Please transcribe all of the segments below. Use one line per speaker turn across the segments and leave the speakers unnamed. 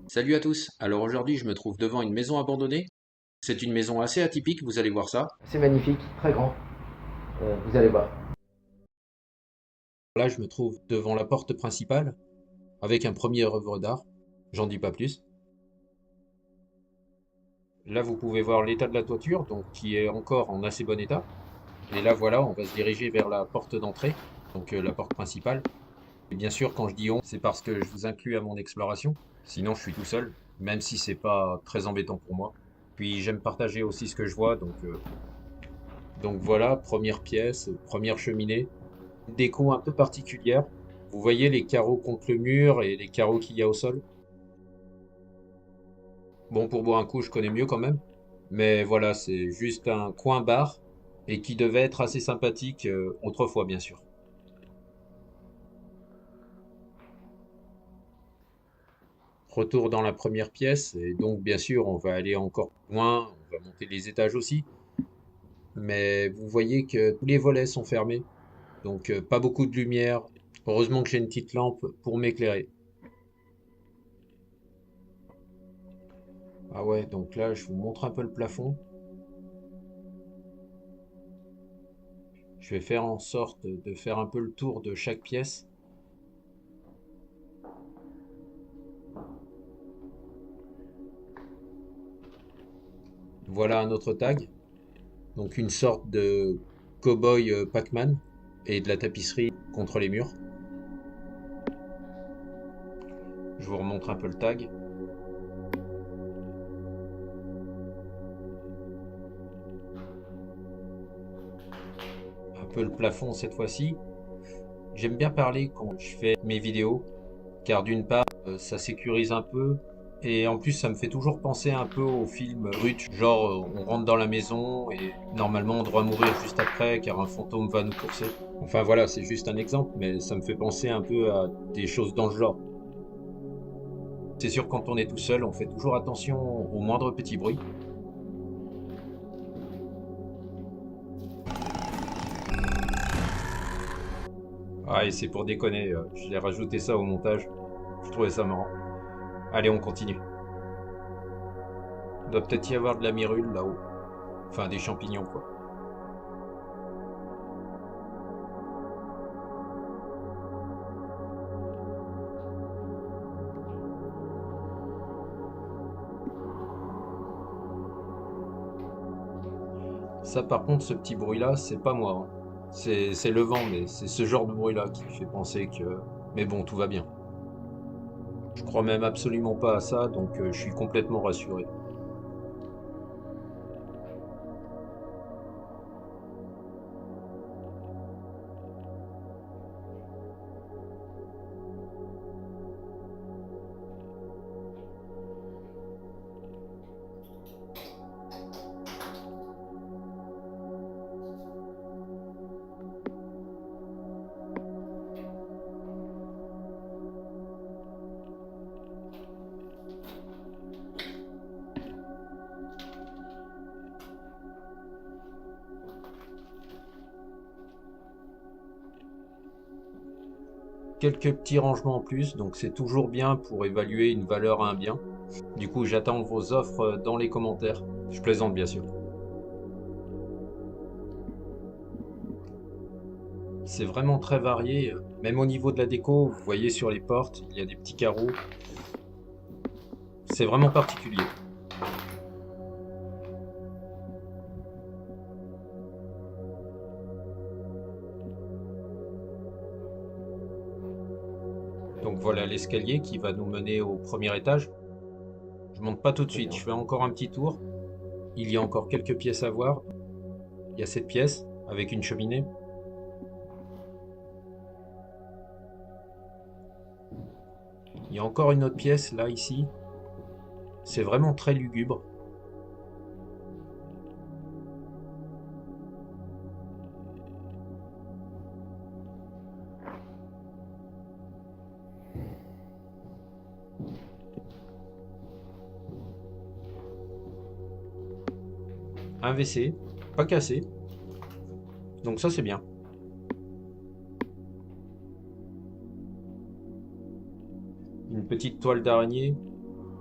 Salut à tous. Alors aujourd'hui, je me trouve devant une maison abandonnée. C'est une maison assez atypique, vous allez voir ça.
C'est magnifique, très grand. Vous allez voir.
Là, je me trouve devant la porte principale avec un premier œuvre d'art. J'en dis pas plus. Là, vous pouvez voir l'état de la toiture, donc qui est encore en assez bon état. Et là, voilà, on va se diriger vers la porte d'entrée, donc la porte principale. Et bien sûr, quand je dis on, c'est parce que je vous inclus à mon exploration. Sinon, je suis tout seul, même si c'est pas très embêtant pour moi. Puis j'aime partager aussi ce que je vois, donc voilà, première pièce, première cheminée. Déco un peu particulière. Vous voyez les carreaux contre le mur et les carreaux qu'il y a au sol? Bon, pour boire un coup, je connais mieux quand même. Mais voilà, c'est juste un coin bar et qui devait être assez sympathique autrefois, bien sûr. Retour dans la première pièce et donc bien sûr, on va aller encore plus loin, on va monter les étages aussi. Mais vous voyez que tous les volets sont fermés, donc pas beaucoup de lumière. Heureusement que j'ai une petite lampe pour m'éclairer. Ah ouais, donc là, je vous montre un peu le plafond. Je vais faire en sorte de faire un peu le tour de chaque pièce. Voilà un autre tag, donc une sorte de cow-boy Pac-Man et de la tapisserie contre les murs. Je vous remontre un peu le tag. Un peu le plafond cette fois-ci. J'aime bien parler quand je fais mes vidéos, car d'une part, ça sécurise un peu, et en plus, ça me fait toujours penser un peu au film Brut, genre on rentre dans la maison et normalement on doit mourir juste après car un fantôme va nous courser. Enfin voilà, c'est juste un exemple, mais ça me fait penser un peu à des choses dans le genre. C'est sûr, quand on est tout seul, on fait toujours attention au moindre petit bruit. Ah, et c'est pour déconner, je l'ai rajouté ça au montage. Je trouvais ça marrant. Allez, on continue. Il doit peut-être y avoir de la myrule là-haut. Enfin, des champignons, quoi. Ça, par contre, ce petit bruit-là, c'est pas moi, hein. C'est le vent, mais c'est ce genre de bruit-là qui fait penser que... Mais bon, tout va bien. Je crois même absolument pas à ça, donc je suis complètement rassuré. Quelques petits rangements en plus, donc c'est toujours bien pour évaluer une valeur à un bien. Du coup, j'attends vos offres dans les commentaires. Je plaisante, bien sûr. C'est vraiment très varié. Même au niveau de la déco, vous voyez sur les portes, il y a des petits carreaux. C'est vraiment particulier. Donc voilà l'escalier qui va nous mener au premier étage. Je monte pas tout de
Très
suite, je
bien.
fais encore un petit tour. Il y a encore quelques pièces à voir. Il y a cette pièce avec une cheminée. Il y a encore une autre pièce là, ici. C'est vraiment très lugubre. Un WC, pas cassé. Donc ça c'est bien. Une petite toile d'araignée.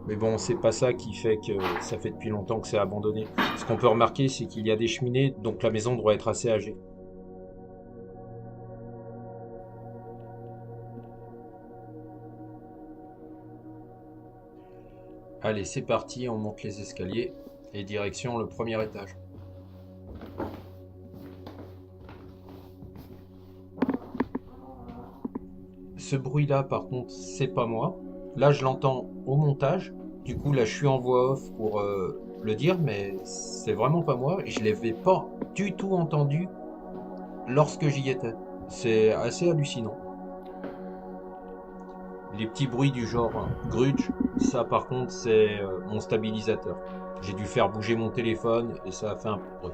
Mais bon, c'est pas ça qui fait que ça fait depuis longtemps que c'est abandonné. Ce qu'on peut remarquer, c'est qu'il y a des cheminées, donc la maison doit être assez âgée. Allez, c'est parti, on monte les escaliers et direction le premier étage. Ce bruit-là, par contre, c'est pas moi. Là, je l'entends au montage. Du coup, là, je suis en voix off pour le dire, mais c'est vraiment pas moi. Et je l'avais pas du tout entendu lorsque j'y étais. C'est assez hallucinant. Les petits bruits du genre grudge, ça par contre, c'est mon stabilisateur. J'ai dû faire bouger mon téléphone et ça a fait un peu de bruit.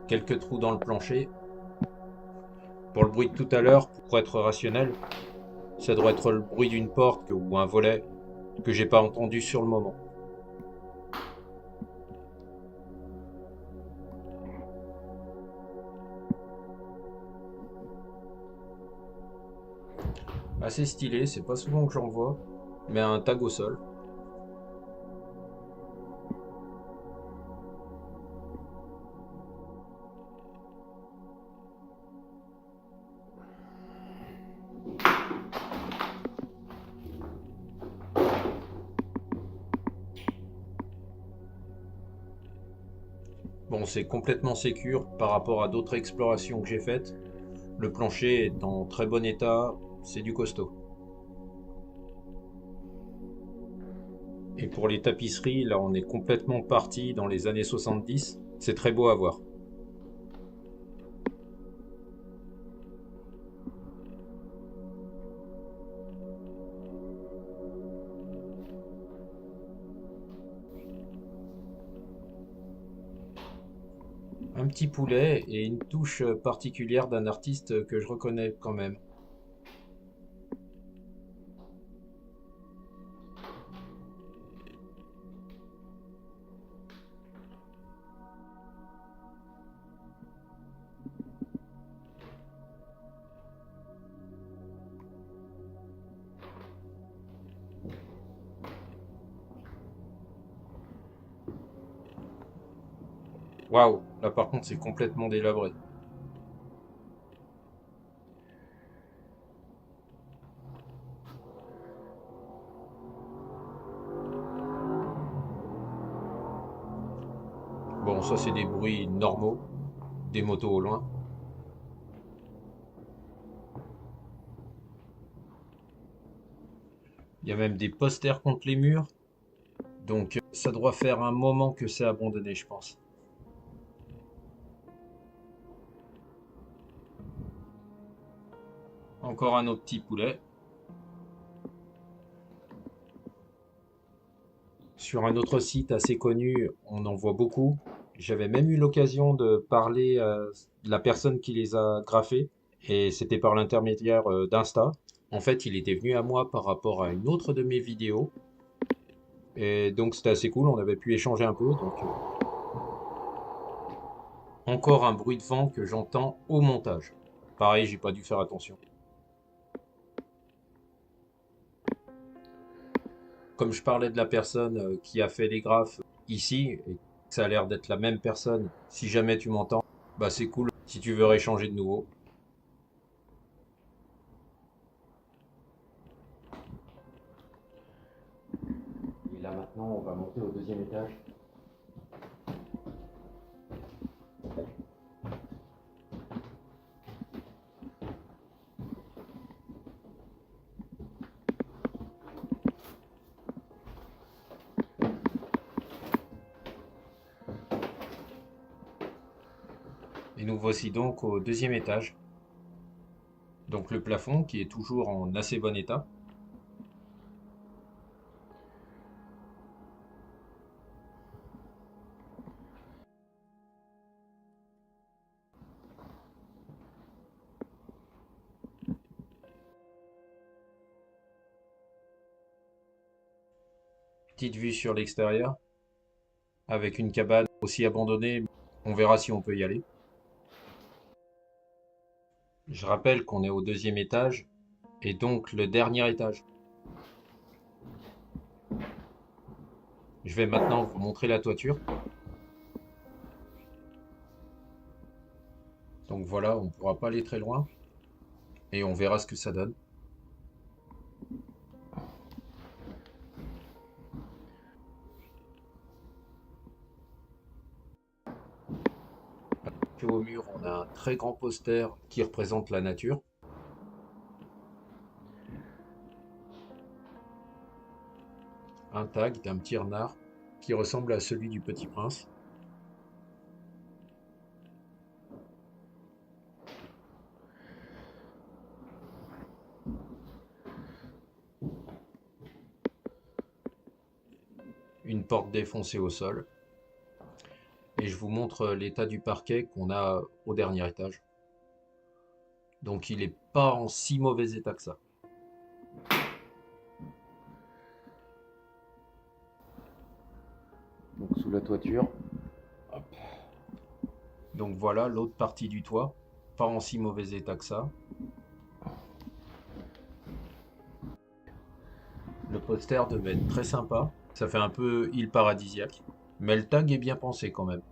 Quelques trous dans le plancher. Pour le bruit de tout à l'heure, pour être rationnel, ça doit être le bruit d'une porte ou un volet que j'ai pas entendu sur le moment. Assez stylé, c'est pas souvent que j'en vois, mais un tag au sol. Bon, c'est complètement sécure par rapport à d'autres explorations que j'ai faites. Le plancher est en très bon état, c'est du costaud. Et pour les tapisseries, là on est complètement parti dans les années 70. C'est très beau à voir. Un petit poulet et une touche particulière d'un artiste que je reconnais quand même. Waouh, là par contre c'est complètement délabré. Bon, ça c'est des bruits normaux, des motos au loin. Il y a même des posters contre les murs, donc ça doit faire un moment que c'est abandonné, je pense. Encore un autre petit poulet. Sur un autre site assez connu, on en voit beaucoup. J'avais même eu l'occasion de parler de la personne qui les a graffés, et c'était par l'intermédiaire d'Insta. En fait, il était venu à moi par rapport à une autre de mes vidéos, et donc c'était assez cool, on avait pu échanger un peu. Donc encore un bruit de vent que j'entends au montage. Pareil, j'ai pas dû faire attention. Comme je parlais de la personne qui a fait les graphes ici, et que ça a l'air d'être la même personne, si jamais tu m'entends, bah c'est cool si tu veux rééchanger de nouveau.
Et là maintenant, on va monter au deuxième étage.
Et nous voici donc au deuxième étage. Donc le plafond qui est toujours en assez bon état. Petite vue sur l'extérieur avec une cabane aussi abandonnée. On verra si on peut y aller. Je rappelle qu'on est au deuxième étage et donc le dernier étage. Je vais maintenant vous montrer la toiture. Donc voilà, on ne pourra pas aller très loin et on verra ce que ça donne. Puis au mur, on a un très grand poster qui représente la nature. Un tag d'un petit renard qui ressemble à celui du Petit Prince. Une porte défoncée au sol. Et je vous montre l'état du parquet qu'on a au dernier étage. Donc il n'est pas en si mauvais état que ça.
Donc sous la toiture. Hop.
Donc voilà l'autre partie du toit, pas en si mauvais état que ça. Le poster devait être très sympa, ça fait un peu île paradisiaque, mais le tag est bien pensé quand même.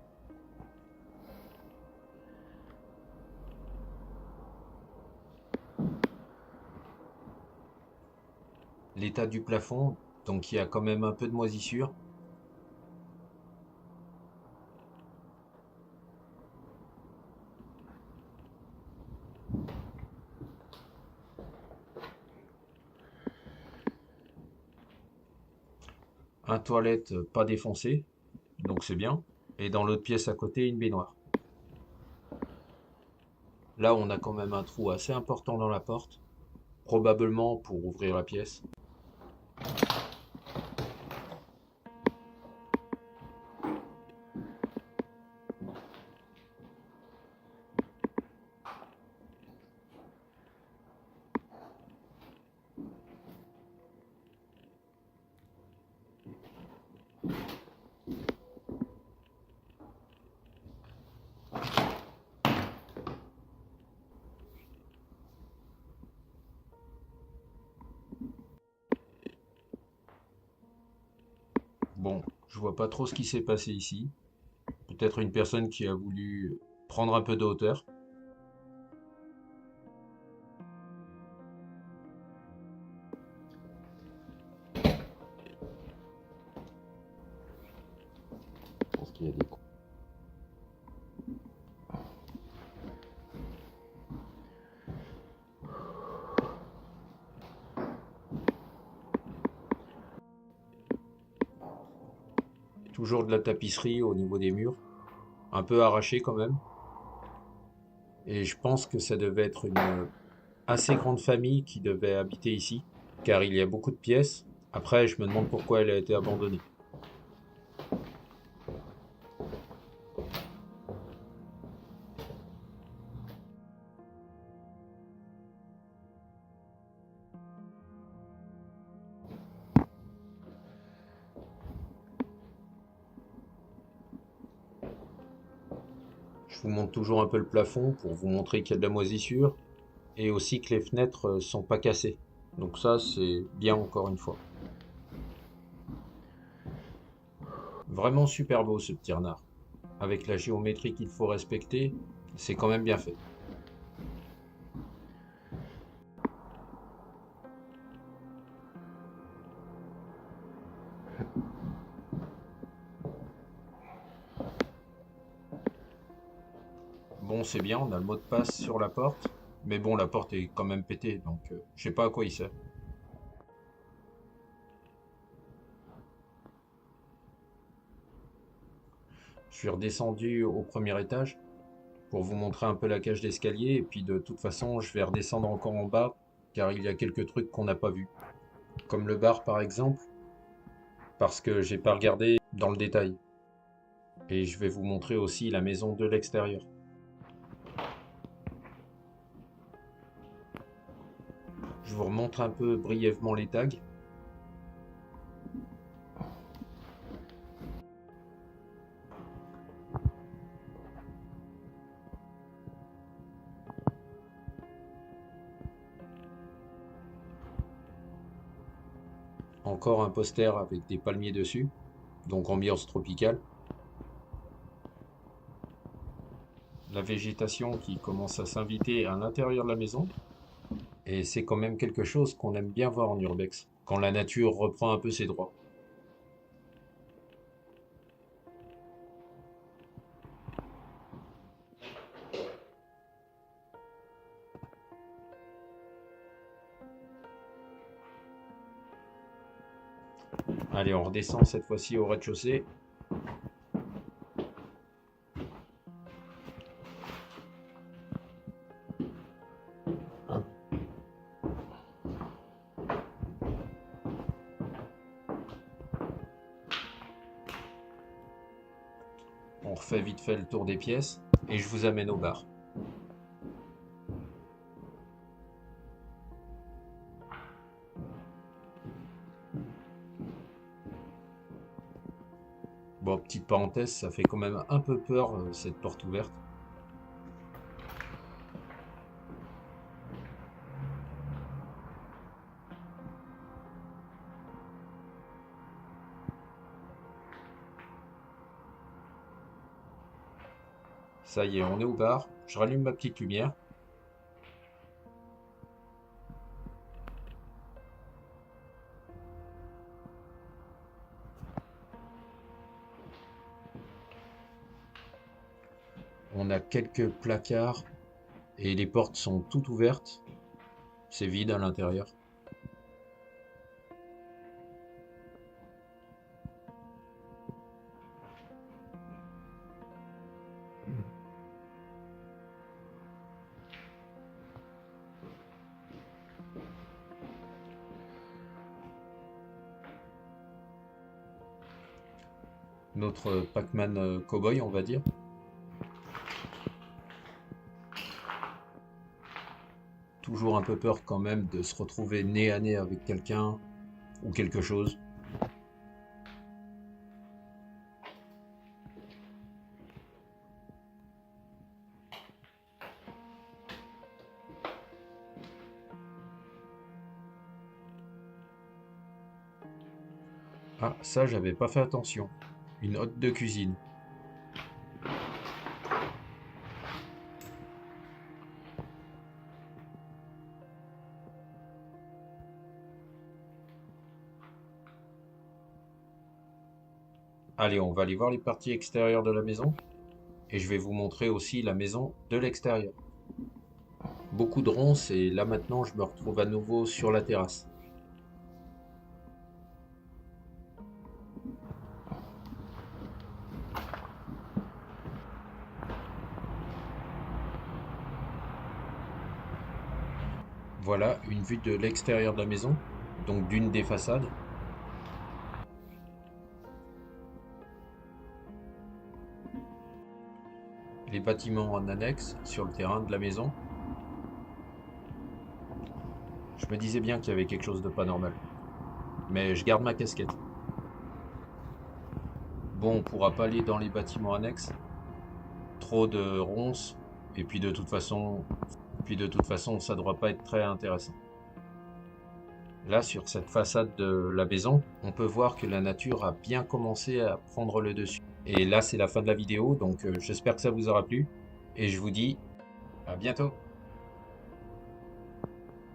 L'état du plafond, donc il y a quand même un peu de moisissure. Un toilette pas défoncé, donc c'est bien. Et dans l'autre pièce à côté, une baignoire. Là, on a quand même un trou assez important dans la porte, probablement pour ouvrir la pièce. Bon, je vois pas trop ce qui s'est passé ici. Peut-être une personne qui a voulu prendre un peu de hauteur.
Je pense qu'il y a des.
Toujours de la tapisserie au niveau des murs, un peu arraché quand même. Et je pense que ça devait être une assez grande famille qui devait habiter ici, car il y a beaucoup de pièces. Après, je me demande pourquoi elle a été abandonnée. Je vous montre toujours un peu le plafond pour vous montrer qu'il y a de la moisissure et aussi que les fenêtres sont pas cassées. Donc ça, c'est bien encore une fois. Vraiment super beau ce petit renard. Avec la géométrie qu'il faut respecter, c'est quand même bien fait. Bon, c'est bien, on a le mot de passe sur la porte. Mais bon, la porte est quand même pétée, donc je sais pas à quoi il sert. Je suis redescendu au premier étage pour vous montrer un peu la cage d'escalier. Et puis de toute façon, je vais redescendre encore en bas, car il y a quelques trucs qu'on n'a pas vus. Comme le bar par exemple, parce que j'ai pas regardé dans le détail. Et je vais vous montrer aussi la maison de l'extérieur. Je vous remontre un peu brièvement les tags. Encore un poster avec des palmiers dessus, donc ambiance tropicale. La végétation qui commence à s'inviter à l'intérieur de la maison. Et c'est quand même quelque chose qu'on aime bien voir en urbex, quand la nature reprend un peu ses droits. Allez, on redescend cette fois-ci au rez-de-chaussée. On refait vite fait le tour des pièces et je vous amène au bar. Bon, petite parenthèse, ça fait quand même un peu peur cette porte ouverte. Ça y est, on est au bar. Je rallume ma petite lumière. On a quelques placards et les portes sont toutes ouvertes. C'est vide à l'intérieur. Notre Pac-Man cow-boy, on va dire. Toujours un peu peur quand même de se retrouver nez à nez avec quelqu'un ou quelque chose. Ah, ça, j'avais pas fait attention. Une hotte de cuisine. Allez, on va aller voir les parties extérieures de la maison. Et je vais vous montrer aussi la maison de l'extérieur. Beaucoup de ronces et là maintenant je me retrouve à nouveau sur la terrasse. Voilà une vue de l'extérieur de la maison, donc d'une des façades. Les bâtiments en annexe sur le terrain de la maison. Je me disais bien qu'il y avait quelque chose de pas normal. Mais je garde ma casquette. Bon, on pourra pas aller dans les bâtiments annexes. Trop de ronces. Et puis de toute façon, ça ne doit pas être très intéressant. Là, sur cette façade de la maison, on peut voir que la nature a bien commencé à prendre le dessus. Et là, c'est la fin de la vidéo, donc j'espère que ça vous aura plu. Et je vous dis à bientôt.